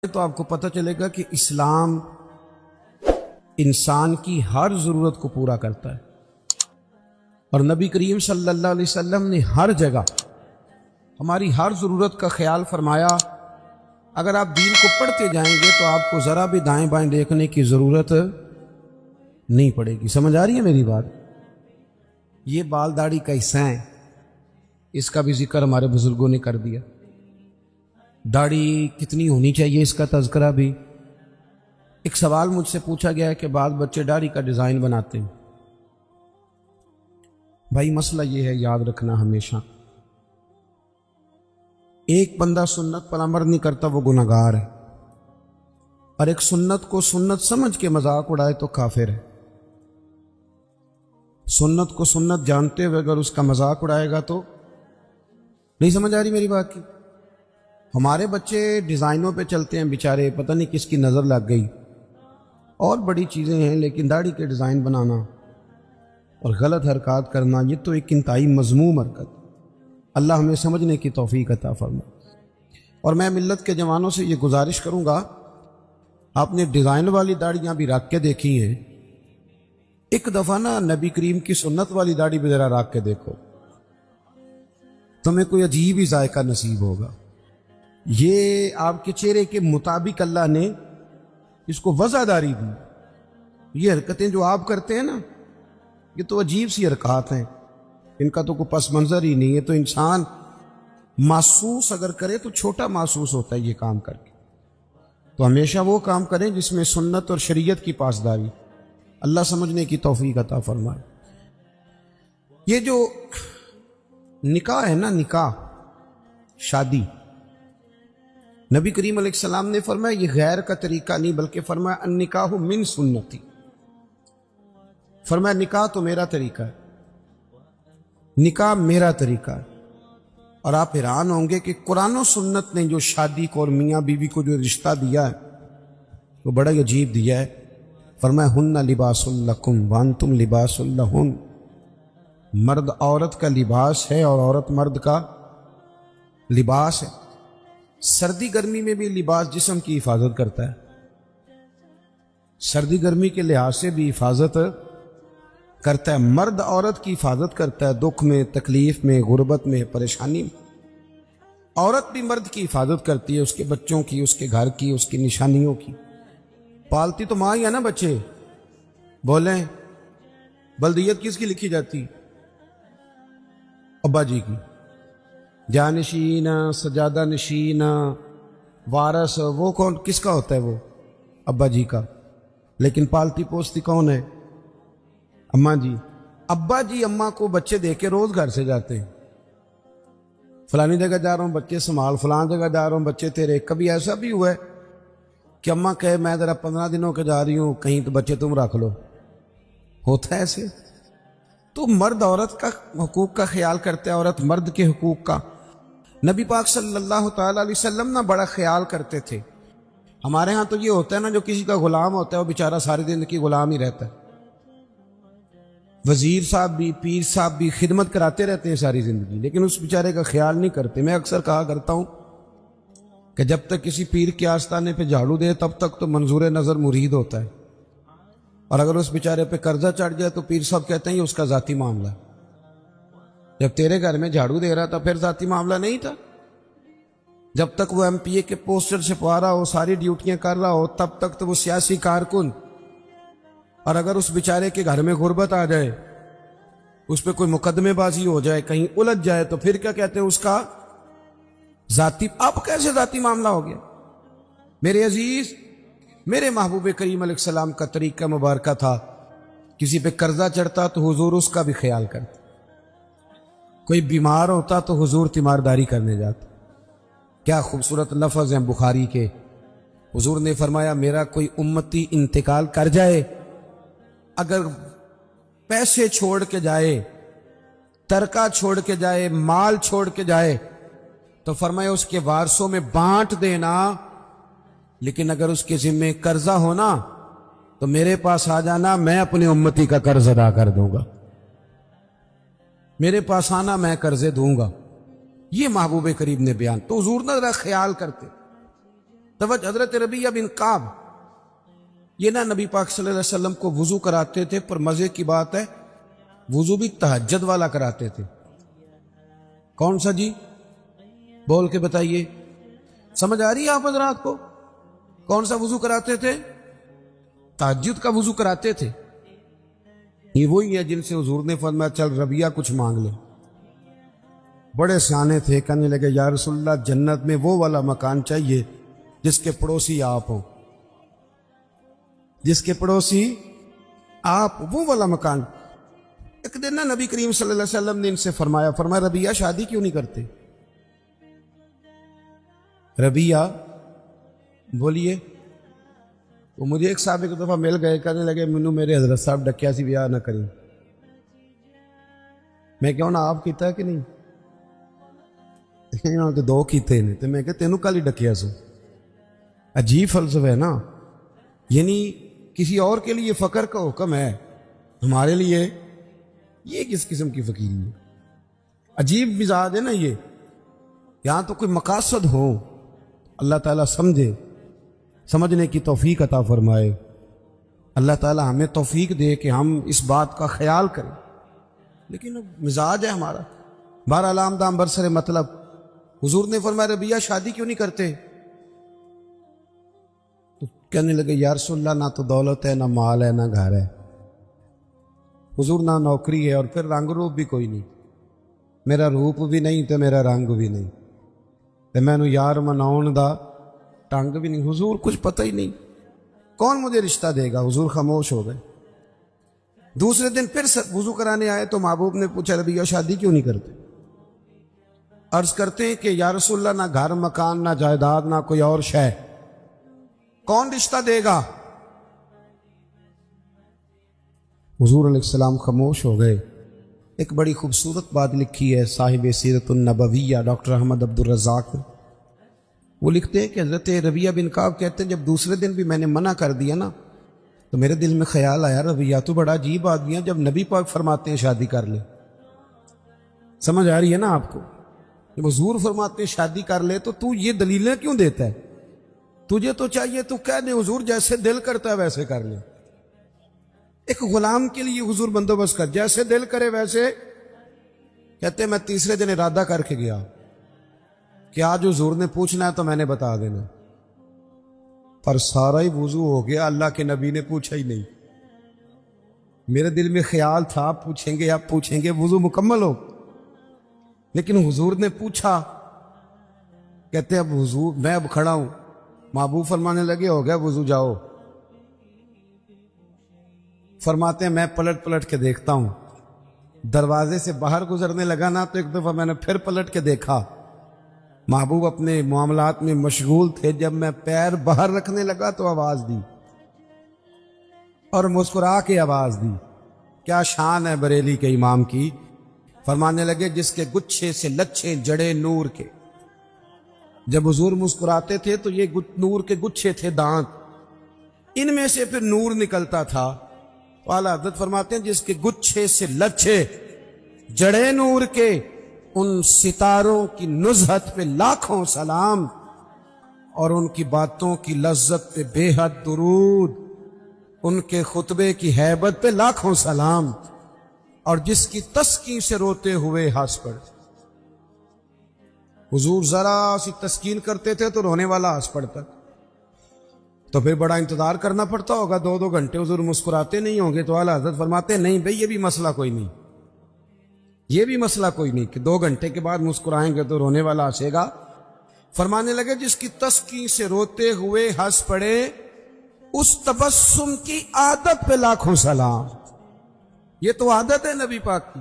تو آپ کو پتہ چلے گا کہ اسلام انسان کی ہر ضرورت کو پورا کرتا ہے، اور نبی کریم صلی اللہ علیہ وسلم نے ہر جگہ ہماری ہر ضرورت کا خیال فرمایا۔ اگر آپ دین کو پڑھتے جائیں گے تو آپ کو ذرا بھی دائیں بائیں دیکھنے کی ضرورت نہیں پڑے گی۔ سمجھ آ رہی ہے میری بات؟ یہ بال داڑھی کا حصہ ہے، اس کا بھی ذکر ہمارے بزرگوں نے کر دیا۔ داڑھی کتنی ہونی چاہیے اس کا تذکرہ بھی۔ ایک سوال مجھ سے پوچھا گیا ہے کہ بعض بچے داڑھی کا ڈیزائن بناتے ہیں۔ بھائی مسئلہ یہ ہے، یاد رکھنا ہمیشہ، ایک بندہ سنت پر عمل نہیں کرتا وہ گناہگار ہے، اور ایک سنت کو سنت سمجھ کے مذاق اڑائے تو کافر ہے۔ سنت کو سنت جانتے ہوئے اگر اس کا مذاق اڑائے گا تو نہیں۔ سمجھ آ رہی میری بات کی؟ ہمارے بچے ڈیزائنوں پہ چلتے ہیں بیچارے، پتہ نہیں کس کی نظر لگ گئی، اور بڑی چیزیں ہیں، لیکن داڑھی کے ڈیزائن بنانا اور غلط حرکات کرنا یہ تو ایک انتہائی مذموم حرکت۔ اللہ ہمیں سمجھنے کی توفیق عطا فرمائے۔ اور میں ملت کے جوانوں سے یہ گزارش کروں گا، آپ نے ڈیزائن والی داڑھیاں بھی رکھ کے دیکھی ہیں، ایک دفعہ نا نبی کریم کی سنت والی داڑھی بھی ذرا رکھ کے دیکھو، تمہیں کوئی عجیب ہی ذائقہ نصیب ہوگا۔ یہ آپ کے چہرے کے مطابق اللہ نے اس کو وضعداری دی۔ یہ حرکتیں جو آپ کرتے ہیں نا، یہ تو عجیب سی حرکات ہیں، ان کا تو کوئی پس منظر ہی نہیں ہے۔ تو انسان محسوس اگر کرے تو چھوٹا محسوس ہوتا ہے یہ کام کر کے۔ تو ہمیشہ وہ کام کریں جس میں سنت اور شریعت کی پاسداری۔ اللہ سمجھنے کی توفیق عطا فرمائے۔ یہ جو نکاح ہے نا، نکاح شادی، نبی کریم علیہ السلام نے فرمایا یہ غیر کا طریقہ نہیں، بلکہ فرمایا النکاح من سنتی، فرمایا نکاح تو میرا طریقہ ہے، نکاح میرا طریقہ ہے۔ اور آپ حیران ہوں گے کہ قرآن و سنت نے جو شادی کو اور میاں بیوی کو جو رشتہ دیا ہے وہ بڑا ہی عجیب دیا ہے۔ فرمایا ہن لباس لکم وانتم لباس لہن، مرد عورت کا لباس ہے اور عورت مرد کا لباس ہے۔ سردی گرمی میں بھی لباس جسم کی حفاظت کرتا ہے، سردی گرمی کے لحاظ سے بھی حفاظت کرتا ہے۔ مرد عورت کی حفاظت کرتا ہے، دکھ میں، تکلیف میں، غربت میں، پریشانی میں۔ عورت بھی مرد کی حفاظت کرتی ہے، اس کے بچوں کی، اس کے گھر کی، اس کی نشانیوں کی۔ پالتی تو ماں ہی ہے نا بچے، بولیں بلدیت کس کی لکھی جاتی؟ ابا جی کی۔ جانشین، سجادہ نشین، وارث، وہ کون کس کا ہوتا ہے؟ وہ ابا جی کا۔ لیکن پالتی پوستی کون ہے؟ اماں جی۔ ابا جی اماں کو بچے دے کے روز گھر سے جاتے ہیں، فلانی جگہ جا رہا ہوں بچے سنبھال، فلان جگہ جا رہا ہوں بچے تیرے۔ کبھی ایسا بھی ہوا ہے کہ اماں کہے میں ذرا 15 دنوں کے جا رہی ہوں کہیں، تو بچے تم رکھ لو؟ ہوتا ہے ایسے؟ تو مرد عورت کا حقوق کا خیال کرتا ہے، عورت مرد کے حقوق کا۔ نبی پاک صلی اللہ تعالیٰ علیہ وسلم نا بڑا خیال کرتے تھے۔ ہمارے ہاں تو یہ ہوتا ہے نا، جو کسی کا غلام ہوتا ہے وہ بیچارہ ساری زندگی غلام ہی رہتا ہے۔ وزیر صاحب بھی، پیر صاحب بھی خدمت کراتے رہتے ہیں ساری زندگی، لیکن اس بیچارے کا خیال نہیں کرتے۔ میں اکثر کہا کرتا ہوں کہ جب تک کسی پیر کے آستانے پہ جھاڑو دے تب تک تو منظور نظر مرید ہوتا ہے، اور اگر اس بیچارے پہ قرضہ چڑھ جائے تو پیر صاحب کہتے ہیں یہ اس کا ذاتی معاملہ ہے۔ جب تیرے گھر میں جھاڑو دے رہا تھا پھر ذاتی معاملہ نہیں تھا؟ جب تک وہ ایم پی اے کے پوسٹر چھپوا رہا ہو، ساری ڈیوٹیاں کر رہا ہو، تب تک تو وہ سیاسی کارکن۔ اور اگر اس بیچارے کے گھر میں غربت آ جائے، اس پہ کوئی مقدمے بازی ہو جائے، کہیں الجھ جائے، تو پھر کیا کہتے ہیں؟ اس کا ذاتی۔ اب کیسے ذاتی معاملہ ہو گیا؟ میرے عزیز، میرے محبوب کریم علیہ السلام کا طریقہ مبارکہ تھا، کسی پہ قرضہ چڑھتا تو حضور اس کا بھی خیال کرتا، کوئی بیمار ہوتا تو حضور تیمارداری کرنے جاتا۔ کیا خوبصورت لفظ ہیں بخاری کے۔ حضور نے فرمایا میرا کوئی امتی انتقال کر جائے، اگر پیسے چھوڑ کے جائے، ترکہ چھوڑ کے جائے، مال چھوڑ کے جائے، تو فرمایا اس کے وارثوں میں بانٹ دینا، لیکن اگر اس کے ذمے قرضہ ہونا تو میرے پاس آ جانا، میں اپنی امتی کا قرض ادا کر دوں گا، میرے پاس آنا، میں قرضے دوں گا۔ یہ محبوب کریم نے بیان۔ تو حضور نے ذرا خیال کرتے، توجہ حضرت ربیہ بن کعب یہ نا نبی پاک صلی اللہ علیہ وسلم کو وضو کراتے تھے، پر مزے کی بات ہے وضو بھی تہجد والا کراتے تھے۔ کون سا جی؟ بول کے بتائیے، سمجھ آ رہی ہے آپ حضرات کو؟ کون سا وضو کراتے تھے؟ تہجد کا وضو کراتے تھے۔ یہ وہی ہے جن سے حضور نے فرمایا چل ربیہ کچھ مانگ لے۔ بڑے سیانے تھے، کہنے لگے یا رسول اللہ جنت میں وہ والا مکان چاہیے جس کے پڑوسی آپ ہوں، جس کے پڑوسی آپ، وہ والا مکان۔ ایک دن نا نبی کریم صلی اللہ علیہ وسلم نے ان سے فرمایا ربیہ شادی کیوں نہیں کرتے؟ ربیہ بولیے۔ وہ مجھے ایک صاحب ایک دفعہ مل گئے، کہنے لگے مینوں میرے حضرت صاحب ڈکیا سی بیاہ نہ کریں۔ میں کہوں نا آپ کیتا ہے کہ نہیں؟ انہوں نے دو کیتے ہیں، تو میں کہ تینوں کل ہی ڈکیا سو۔ عجیب فلسفہ ہے نا، یعنی کسی اور کے لیے فقر کا حکم ہے، ہمارے لیے یہ کس قسم کی فقیری ہے؟ عجیب مزاج ہے نا یہ۔ یہاں تو کوئی مقاصد ہو، اللہ تعالیٰ سمجھے، سمجھنے کی توفیق عطا فرمائے۔ اللہ تعالیٰ ہمیں توفیق دے کہ ہم اس بات کا خیال کریں، لیکن مزاج ہے ہمارا۔ بہرحال آمدام برسر مطلب حضور نے فرمایا ربیہ شادی کیوں نہیں کرتے؟ تو کہنے لگے یا رسول اللہ نہ تو دولت ہے، نہ مال ہے، نہ گھر ہے حضور، نہ نوکری ہے، اور پھر رنگ روپ بھی کوئی نہیں، میرا روپ بھی نہیں تو میرا رنگ بھی نہیں، تو میں نو یار مناؤن دا ٹنگ بھی نہیں۔ حضور کچھ پتہ ہی نہیں، کون مجھے رشتہ دے گا؟ حضور خاموش ہو گئے۔ دوسرے دن پھر وضو کرانے آئے تو محبوب نے پوچھا ربیہ شادی کیوں نہیں کرتے؟ عرض کرتے ہیں کہ یا رسول اللہ نہ گھر مکان، نہ جائیداد، نہ کوئی اور شے، کون رشتہ دے گا؟ حضور علیہ السلام خاموش ہو گئے۔ ایک بڑی خوبصورت بات لکھی ہے صاحب سیرت النبویہ ڈاکٹر احمد عبد الرزاق، وہ لکھتے ہیں کہ حضرت ربیہ بن کعب کہتے ہیں جب دوسرے دن بھی میں نے منع کر دیا نا تو میرے دل میں خیال آیا ربیہ تو بڑا عجیب آدمی ہے، جب نبی پاک فرماتے ہیں شادی کر لے، سمجھ آ رہی ہے نا آپ کو؟ جب حضور فرماتے ہیں شادی کر لے تو یہ دلیلیں کیوں دیتا ہے؟ تجھے تو چاہیے تو کہہ دے حضور جیسے دل کرتا ہے ویسے کر لے۔ ایک غلام کے لیے حضور بندوبست کر، جیسے دل کرے ویسے۔ کہتے ہیں میں تیسرے دن ارادہ کر کے گیا کہ آج حضور نے پوچھنا ہے تو میں نے بتا دینا، پر سارا ہی وضو ہو گیا، اللہ کے نبی نے پوچھا ہی نہیں۔ میرے دل میں خیال تھا آپ پوچھیں گے، وضو مکمل ہو، لیکن حضور نے پوچھا۔ کہتے ہیں اب حضور میں اب کھڑا ہوں، محبوب فرمانے لگے ہو گیا وضو جاؤ۔ فرماتے ہیں میں پلٹ کے دیکھتا ہوں، دروازے سے باہر گزرنے لگا نا تو ایک دفعہ میں نے پھر پلٹ کے دیکھا، محبوب اپنے معاملات میں مشغول تھے۔ جب میں پیر باہر رکھنے لگا تو آواز دی اور مسکرا کے آواز دی۔ کیا شان ہے بریلی کے امام کی! فرمانے لگے جس کے گچھے سے لچھے جڑے نور کے۔ جب حضور مسکراتے تھے تو یہ نور کے گچھے تھے، دانت، ان میں سے پھر نور نکلتا تھا۔ اعلیٰ حضرت فرماتے ہیں جس کے گچھے سے لچھے جڑے نور کے، ان ستاروں کی نزہت پہ لاکھوں سلام، اور ان کی باتوں کی لذت پہ بے حد درود، ان کے خطبے کی ہیبت پہ لاکھوں سلام، اور جس کی تسکین سے روتے ہوئے ہنس پڑے۔ حضور ذرا سی تسکین کرتے تھے تو رونے والا ہنس پڑتا، تو پھر بڑا انتظار کرنا پڑتا ہوگا، 2 گھنٹے حضور مسکراتے نہیں ہوں گے۔ تو اعلیٰ حضرت فرماتے ہیں نہیں بھئی، یہ بھی مسئلہ کوئی نہیں، یہ بھی مسئلہ کوئی نہیں کہ 2 گھنٹے کے بعد مسکرائیں گے تو رونے والا ہنسے گا۔ فرمانے لگے جس کی تسکین سے روتے ہوئے ہنس پڑے، اس تبسم کی عادت پہ لاکھوں سلام۔ یہ تو عادت ہے نبی پاک کی،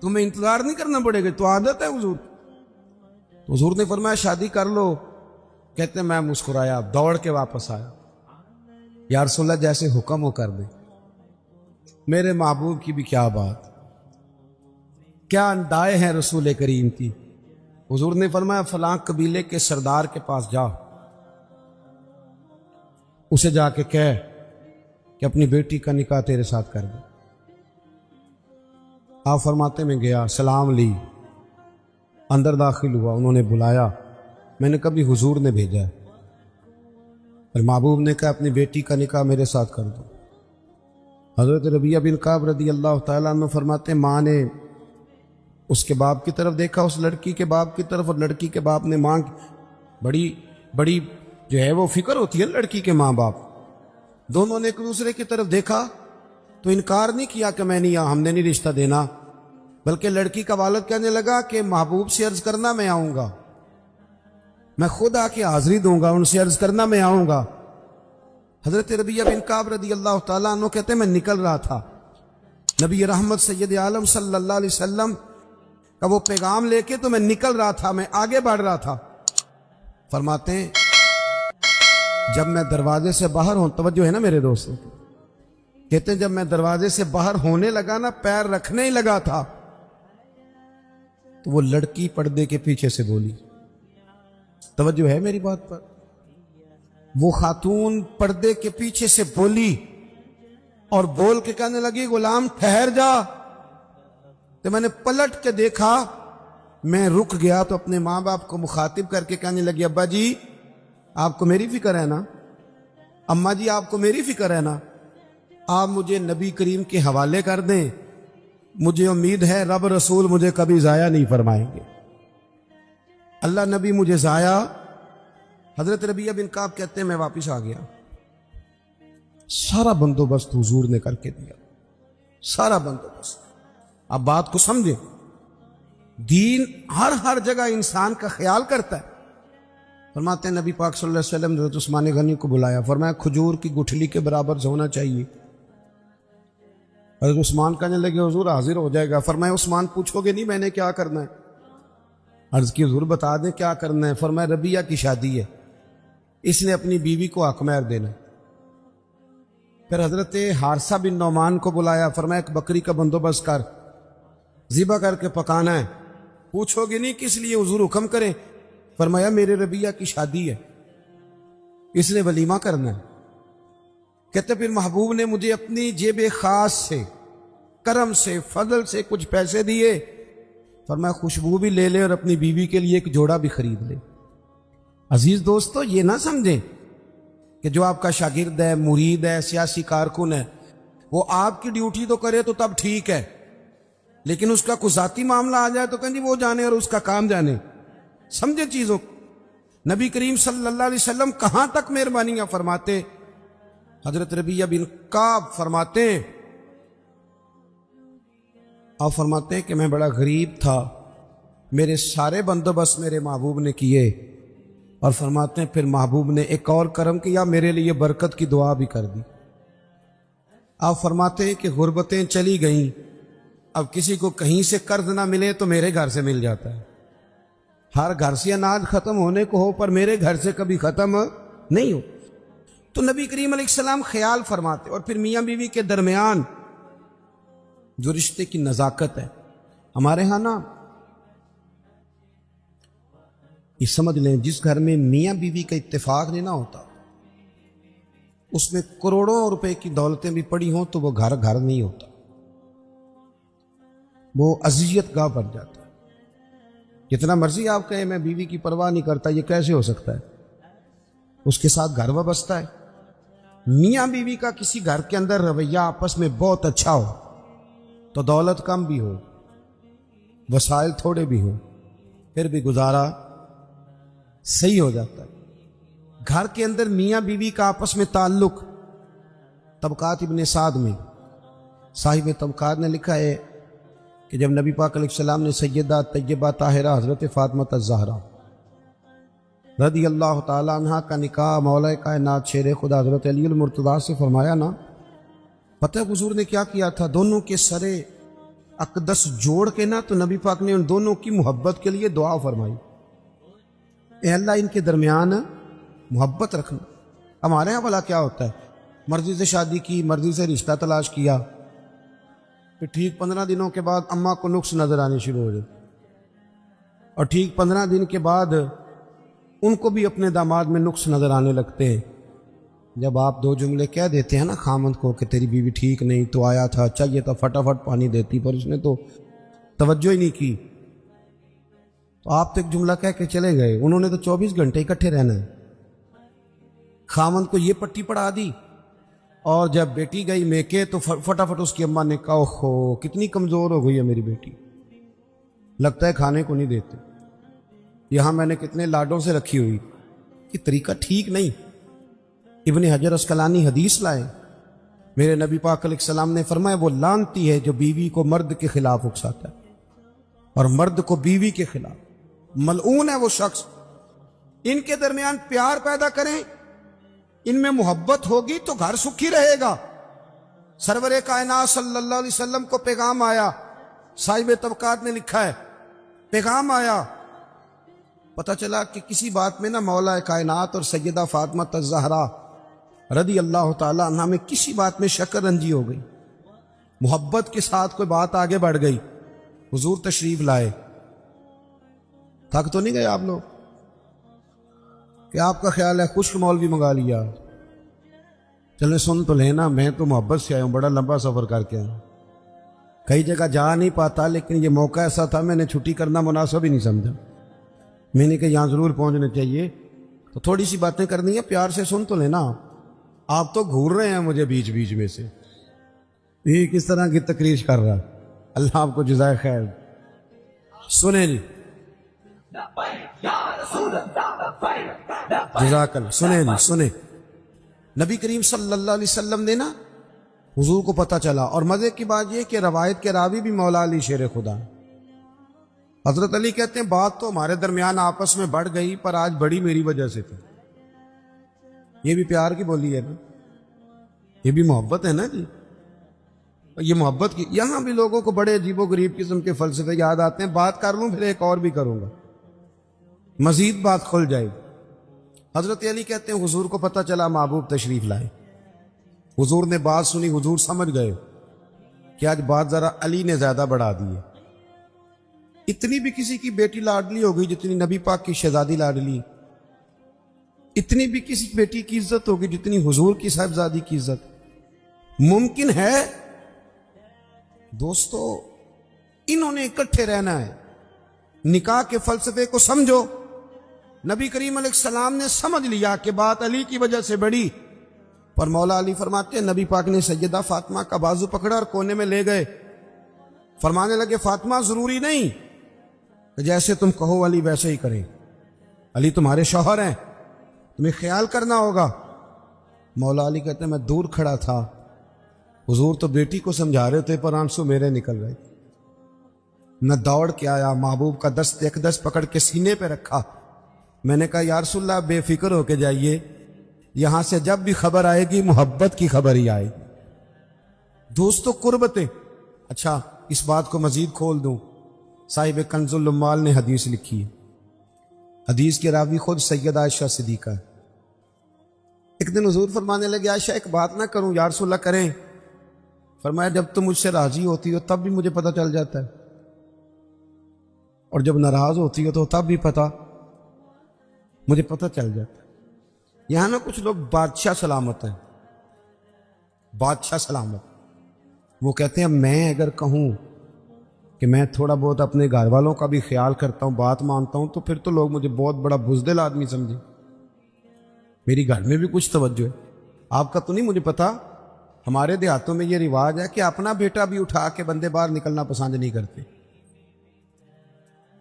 تمہیں انتظار نہیں کرنا پڑے گا، تو عادت ہے حضور۔ تو حضور نے فرمایا شادی کر لو۔ کہتے ہیں میں مسکرایا، دوڑ کے واپس آیا، یا رسول اللہ جیسے حکم ہو کر دے۔ میرے محبوب کی بھی کیا بات، کیا اندائے ہیں رسول کریم کی۔ حضور نے فرمایا فلاں قبیلے کے سردار کے پاس جا، اسے جا کے کہہ کہ اپنی بیٹی کا نکاح تیرے ساتھ کر دے۔ آپ فرماتے میں گیا، سلام لی، اندر داخل ہوا، انہوں نے بلایا، میں نے کبھی حضور نے بھیجا ہے۔ اور محبوب نے کہا اپنی بیٹی کا نکاح میرے ساتھ کر دو۔ حضرت ربیعہ بن کعب رضی اللہ تعالیٰ عنہ فرماتے ہیں ماں نے اس کے باپ کی طرف دیکھا، اس لڑکی کے باپ کی طرف، اور لڑکی کے باپ نے ماں بڑی جو ہے وہ فکر ہوتی ہے لڑکی کے ماں باپ، دونوں نے ایک دوسرے کی طرف دیکھا تو انکار نہیں کیا کہ میں نہیں، ہم نے نہیں رشتہ دینا، بلکہ لڑکی کا والد کہنے لگا کہ محبوب سے عرض کرنا میں آؤں گا، میں خود آ کے حاضری دوں گا، ان سے عرض کرنا میں آؤں گا۔ حضرت ربیعہ بن کعب رضی اللہ تعالیٰ عنہ کہتے ہیں میں نکل رہا تھا، نبی رحمت سید عالم صلی اللہ علیہ وسلم کا وہ پیغام لے کے تو میں نکل رہا تھا، میں آگے بڑھ رہا تھا۔ فرماتے ہیں جب میں دروازے سے باہر ہوں، توجہ ہے نا میرے دوستوں، کہتے ہیں جب میں دروازے سے باہر ہونے لگا نا، پیر رکھنے ہی لگا تھا، تو وہ لڑکی پردے کے پیچھے سے بولی، توجہ ہے میری بات پر، وہ خاتون پردے کے پیچھے سے بولی اور بول کے کہنے لگی غلام ٹھہر جا۔ تو میں نے پلٹ کے دیکھا، میں رک گیا تو اپنے ماں باپ کو مخاطب کر کے کہنے لگی ابا جی آپ کو میری فکر ہے نا، اماں جی آپ کو میری فکر ہے نا، آپ مجھے نبی کریم کے حوالے کر دیں، مجھے امید ہے رب رسول مجھے کبھی ضائع نہیں فرمائیں گے، اللہ نبی مجھے ضائع۔ حضرت ربیعہ بن کعب کہتے ہیں میں واپس آ گیا، سارا بندوبست حضور نے کر کے دیا، سارا بندوبست۔ اب بات کو سمجھیں، دین ہر جگہ انسان کا خیال کرتا ہے۔ فرماتے ہیں نبی پاک صلی اللہ علیہ وسلم نے حضرت عثمان غنی کو بلایا، فرمایا کھجور کی گٹھلی کے برابر ہونا چاہیے۔ حضرت عثمان کہنے لگے حضور حاضر ہو جائے گا۔ فرمایا عثمان پوچھو گے نہیں میں نے کیا کرنا ہے؟ عرض کی حضور بتا دیں کیا کرنا ہے؟ فرمایا ربیعہ کی شادی ہے، اس نے اپنی بیوی کو حق مہر دینا۔ پھر حضرت حارثہ بن نعمان کو بلایا، فرمایا ایک بکری کا بندوبست کر، ذبح کر کے پکانا ہے۔ پوچھو گے نہیں کس لیے حضور حکم کریں؟ فرمایا میرے ربیعہ کی شادی ہے، اس نے ولیمہ کرنا ہے۔ کہتے پھر محبوب نے مجھے اپنی جیب خاص سے، کرم سے، فضل سے کچھ پیسے دیے، فرمایا خوشبو بھی لے لے اور اپنی بیوی کے لیے ایک جوڑا بھی خرید لے۔ عزیز دوستو یہ نہ سمجھیں کہ جو آپ کا شاگرد ہے، مرید ہے، سیاسی کارکن ہے، وہ آپ کی ڈیوٹی تو کرے تو تب ٹھیک ہے، لیکن اس کا کوئی ذاتی معاملہ آ جائے تو کہیں جی وہ جانے اور اس کا کام جانے۔ سمجھے چیزوں کو۔ نبی کریم صلی اللہ علیہ وسلم کہاں تک مہربانیاں فرماتے۔ حضرت ربیعہ بن کعب فرماتے ہیں، آپ فرماتے ہیں کہ میں بڑا غریب تھا، میرے سارے بندوبست میرے محبوب نے کیے، اور فرماتے ہیں پھر محبوب نے ایک اور کرم کیا، میرے لیے برکت کی دعا بھی کر دی۔ آپ فرماتے ہیں کہ غربتیں چلی گئیں، اب کسی کو کہیں سے قرض نہ ملے تو میرے گھر سے مل جاتا ہے۔ ہر گھر سے اناج ختم ہونے کو ہو پر میرے گھر سے کبھی ختم نہیں ہو۔ تو نبی کریم علیہ السلام خیال فرماتے، اور پھر میاں بیوی کے درمیان جو رشتے کی نزاکت ہے، ہمارے ہاں نا یہ سمجھ لیں جس گھر میں میاں بیوی کا اتفاق نہیں نہ ہوتا، اس میں کروڑوں روپے کی دولتیں بھی پڑی ہوں تو وہ گھر نہیں ہوتا، وہ اذیت گاہ بن جاتا ہے۔ جتنا مرضی آپ کہیں میں بیوی کی پرواہ نہیں کرتا، یہ کیسے ہو سکتا ہے؟ اس کے ساتھ گھر وابستہ ہے۔ میاں بیوی کا کسی گھر کے اندر رویہ آپس میں بہت اچھا ہو تو دولت کم بھی ہو، وسائل تھوڑے بھی ہوں، پھر بھی گزارا صحیح ہو جاتا ہے۔ گھر کے اندر میاں بیوی کا آپس میں تعلق، طبقات ابن سعد میں صاحب طبقات نے لکھا ہے کہ جب نبی پاک علیہ السلام نے سیدہ طیبہ طاہرہ حضرت فاطمہ الزہرا رضی اللہ تعالیٰ عنہ کا نکاح مولا کائنات شیر خدا حضرت علی المرتضیٰ سے فرمایا نا، پتہ حضور نے کیا کیا تھا؟ دونوں کے سرے اقدس جوڑ کے نا تو نبی پاک نے ان دونوں کی محبت کے لیے دعا فرمائی، اے اللہ ان کے درمیان محبت رکھنا۔ ہمارے یہاں بھلا کیا ہوتا ہے؟ مرضی سے شادی کی، مرضی سے رشتہ تلاش کیا، پھر ٹھیک 15 دنوں کے بعد اماں کو نقص نظر آنے شروع ہو جائے، اور ٹھیک 15 دن کے بعد ان کو بھی اپنے داماد میں نقص نظر آنے لگتے ہیں۔ جب آپ 2 جملے کہہ دیتے ہیں نا خامند کو کہ تیری بیوی ٹھیک نہیں، تو آیا تھا، چاہیے تھا فٹافٹ پانی دیتی، پر اس نے تو توجہ ہی نہیں کی، تو آپ تو ایک جملہ کہہ کے چلے گئے، انہوں نے تو 24 گھنٹے اکٹھے رہنا ہے۔ خامند کو یہ پٹی پڑھا دی، اور جب بیٹی گئی میکے تو فٹافٹ اس کی اماں نے کہا اوہو کتنی کمزور ہو گئی ہے میری بیٹی، لگتا ہے کھانے کو نہیں دیتے، یہاں میں نے کتنے لاڈوں سے رکھی ہوئی۔ یہ طریقہ ٹھیک نہیں۔ ابن حجر اسقلانی حدیث لائے، میرے نبی پاک علیہ السلام نے فرمایا وہ لعنتی ہے جو بیوی کو مرد کے خلاف اکساتا ہے اور مرد کو بیوی کے خلاف، ملعون ہے وہ شخص۔ ان کے درمیان پیار پیدا کریں، ان میں محبت ہوگی تو گھر سکھی رہے گا۔ سرور کائنات صلی اللہ علیہ وسلم کو پیغام آیا، صاحب طبقات نے لکھا ہے پیغام آیا، پتہ چلا کہ کسی بات میں نہ مولا کائنات اور سیدہ فاطمہ الزہرا رضی اللہ تعالی عنہ میں کسی بات میں شکر رنجی ہو گئی، محبت کے ساتھ کوئی بات آگے بڑھ گئی، حضور تشریف لائے۔ تھک تو نہیں گئے آپ لوگ کہ آپ کا خیال ہے خشک مولوی منگا لیا؟ چلے سن تو لینا، میں تو محبت سے آیا ہوں، بڑا لمبا سفر کر کے آیا ہوں، کئی جگہ جا نہیں پاتا، لیکن یہ موقع ایسا تھا میں نے چھٹی کرنا مناسب ہی نہیں سمجھا، میں نے کہا یہاں ضرور پہنچنا چاہیے، تو تھوڑی سی باتیں کرنی ہے، پیار سے سن تو لینا۔ آپ تو گھور رہے ہیں مجھے بیچ بیچ میں سے، یہ کس طرح کی تقریر کر رہا، اللہ آپ کو جزائے خیر۔ سنیں جی، جزاک اللہ، سنیں جی سنیں۔ نبی کریم صلی اللہ علیہ وسلم نے نا حضور کو پتہ چلا، اور مزے کی بات یہ کہ روایت کے راوی بھی مولا علی شیر خدا، حضرت علی کہتے ہیں بات تو ہمارے درمیان آپس میں بڑھ گئی پر آج بڑی میری وجہ سے تھی۔ یہ بھی پیار کی بولی ہے نا، یہ بھی محبت ہے نا جی، یہ محبت کی۔ یہاں بھی لوگوں کو بڑے عجیب و غریب قسم کے فلسفے یاد آتے ہیں، بات کر لوں پھر ایک اور بھی کروں گا، مزید بات کھل جائے گی۔ حضرت علی کہتے ہیں حضور کو پتہ چلا محبوب تشریف لائے، حضور نے بات سنی، حضور سمجھ گئے کہ آج بات ذرا علی نے زیادہ بڑھا دی ہے۔ اتنی بھی کسی کی بیٹی لاڈلی ہوگی جتنی نبی پاک کی شہزادی لاڈلی، اتنی بھی کسی بیٹی کی عزت ہوگی جتنی حضور کی صاحبزادی کی عزت ممکن ہے؟ دوستو انہوں نے اکٹھے رہنا ہے، نکاح کے فلسفے کو سمجھو۔ نبی کریم علیہ السلام نے سمجھ لیا کہ بات علی کی وجہ سے بڑی، پر مولا علی فرماتے ہیں نبی پاک نے سیدہ فاطمہ کا بازو پکڑا اور کونے میں لے گئے، فرمانے لگے فاطمہ ضروری نہیں کہ جیسے تم کہو علی ویسے ہی کریں، علی تمہارے شوہر ہیں، تمہیں خیال کرنا ہوگا۔ مولا علی کہتے ہیں میں دور کھڑا تھا، حضور تو بیٹی کو سمجھا رہے تھے پر آنسو میرے نکل رہے تھے، میں دوڑ کے آیا، محبوب کا دست ایک دست پکڑ کے سینے پہ رکھا، میں نے کہا یا رسول اللہ بے فکر ہو کے جائیے، یہاں سے جب بھی خبر آئے گی محبت کی خبر ہی آئے گی۔ دوستو قربتیں، اچھا اس بات کو مزید کھول دوں، صاحب کنز العمال نے حدیث لکھی ہے، حدیث کے راوی خود سیدہ عائشہ صدیقہ ہے۔ ایک دن حضور فرمانے لگے عائشہ ایک بات نہ کروں یا رسول اللہ کریں؟ فرمایا جب تم مجھ سے راضی ہوتی ہو تب بھی مجھے پتہ چل جاتا ہے، اور جب ناراض ہوتی ہو تو تب بھی مجھے پتہ چل جاتا ہے۔ یہاں نا کچھ لوگ بادشاہ سلامت ہیں، بادشاہ سلامت، وہ کہتے ہیں میں اگر کہوں کہ میں تھوڑا بہت اپنے گھر والوں کا بھی خیال کرتا ہوں، بات مانتا ہوں، تو پھر تو لوگ مجھے بہت بڑا بزدل آدمی سمجھے، میری گھر میں بھی کچھ توجہ ہے۔ آپ کا تو نہیں مجھے پتا، ہمارے دیہاتوں میں یہ رواج ہے کہ اپنا بیٹا بھی اٹھا کے بندے باہر نکلنا پسند نہیں کرتے،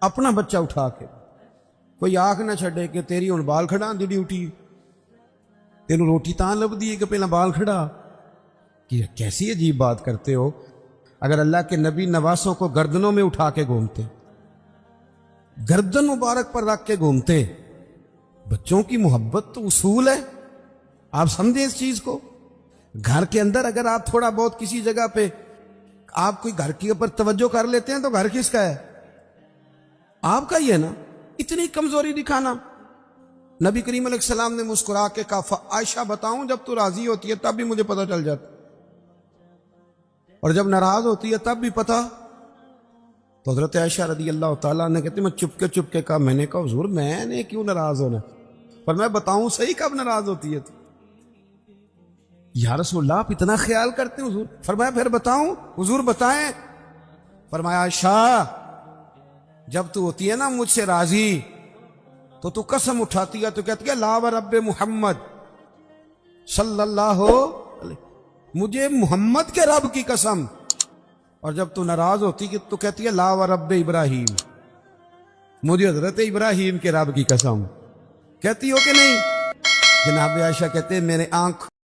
اپنا بچہ اٹھا کے، کوئی آنکھ نہ چھڑے کہ تیری ہن بال کھڑا دی ڈیوٹی، تینوں روٹی تاں لب دی کہ پہلا بال کھڑا، کہ کیسی عجیب بات کرتے ہو۔ اگر اللہ کے نبی نواسوں کو گردنوں میں اٹھا کے گھومتے، گردن مبارک پر رکھ کے گھومتے، بچوں کی محبت تو اصول ہے، آپ سمجھیں اس چیز کو۔ گھر کے اندر اگر آپ تھوڑا بہت کسی جگہ پہ آپ کوئی گھر کے اوپر توجہ کر لیتے ہیں تو گھر کس کا ہے؟ آپ کا ہی ہے نا۔ اتنی کمزوری دکھانا، نبی کریم علیہ السلام نے مسکرا کے کہا عائشہ بتاؤں جب تو راضی ہوتی ہے تب بھی مجھے پتہ چل جاتا، اور جب ناراض ہوتی ہے تب بھی پتہ۔ تو حضرت عائشہ رضی اللہ تعالیٰ نے کہتے میں چپ کے کہا، میں نے کہا حضور میں نے کیوں ناراض ہونا، پر میں بتاؤں صحیح کب ناراض ہوتی ہے؟ یا رسول اللہ آپ اتنا خیال کرتے ہیں حضور؟ فرمایا پھر بتاؤں؟ حضور بتائیں۔ فرمایا عائشہ جب تو ہوتی ہے نا مجھ سے راضی تو قسم اٹھاتی ہے، تو کہتی ہے لا و رب محمد صلی اللہ علیہ، مجھے محمد کے رب کی قسم. اور جب تو ناراض ہوتی کہ تو کہتی ہے لا و رب ابراہیم، مجھے حضرت ابراہیم کے رب کی قسم. کہتی ہو کہ نہیں؟ جناب عائشہ کہتے ہیں میرے آنکھ